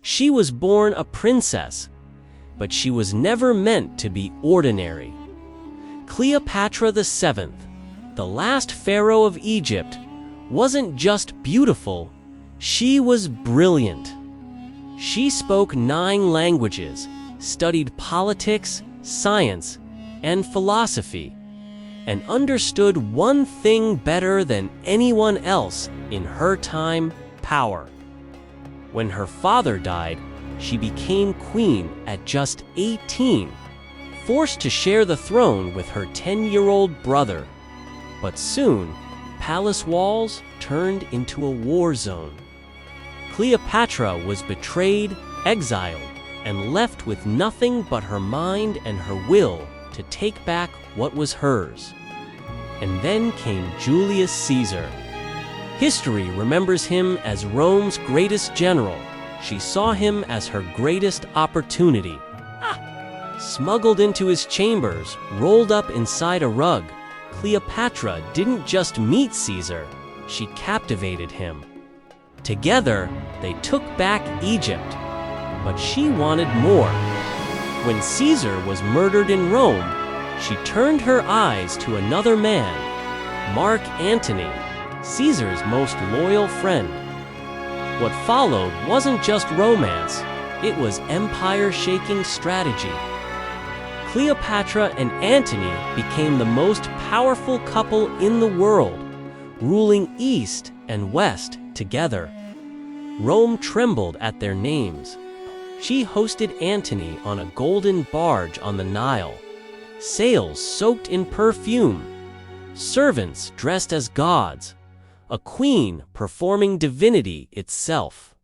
She was born a princess, but she was never meant to be ordinary. Cleopatra VII, the last pharaoh of Egypt, wasn't just beautiful, she was brilliant. She spoke 9 languages, studied politics, science, and philosophy, and understood one thing better than anyone else in her time: power. When her father died, she became queen at just 18, forced to share the throne with her 10-year-old brother. But soon, palace walls turned into a war zone. Cleopatra was betrayed, exiled, and left with nothing but her mind and her will to take back what was hers. And then came Julius Caesar. History remembers him as Rome's greatest general. She saw him as her greatest opportunity. Smuggled into his chambers, rolled up inside a rug, Cleopatra didn't just meet Caesar, she captivated him. Together, they took back Egypt, but she wanted more. When Caesar was murdered in Rome, she turned her eyes to another man, Mark Antony, Caesar's most loyal friend. What followed wasn't just romance, it was empire-shaking strategy. Cleopatra and Antony became the most powerful couple in the world, ruling East and West together. Rome trembled at their names. She hosted Antony on a golden barge on the Nile, sails soaked in perfume, servants dressed as gods, a queen performing divinity itself.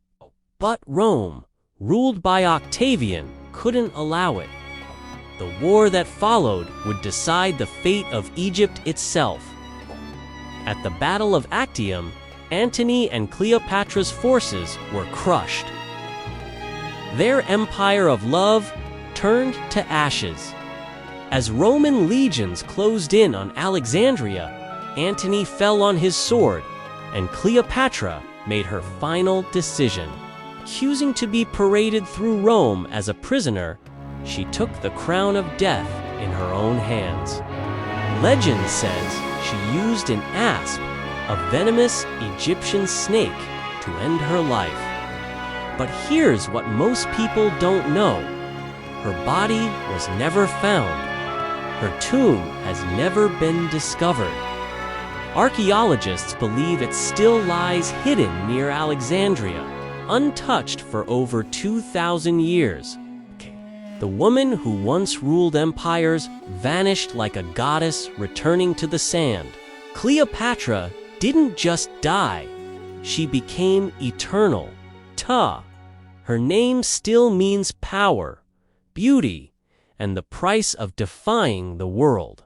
But Rome, ruled by Octavian, couldn't allow it. The war that followed would decide the fate of Egypt itself. At the Battle of Actium, Antony and Cleopatra's forces were crushed. Their empire of love turned to ashes. As Roman legions closed in on Alexandria, Antony fell on his sword, and Cleopatra made her final decision. Choosing to be paraded through Rome as a prisoner, she took the crown of death in her own hands. Legend says she used an asp, a venomous Egyptian snake, to end her life. But here's what most people don't know. Her body was never found. Her tomb has never been discovered. Archaeologists believe it still lies hidden near Alexandria, untouched for over 2,000 years. The woman who once ruled empires vanished like a goddess returning to the sand. Cleopatra didn't just die. She became eternal. Her name still means power, beauty, and the price of defying the world.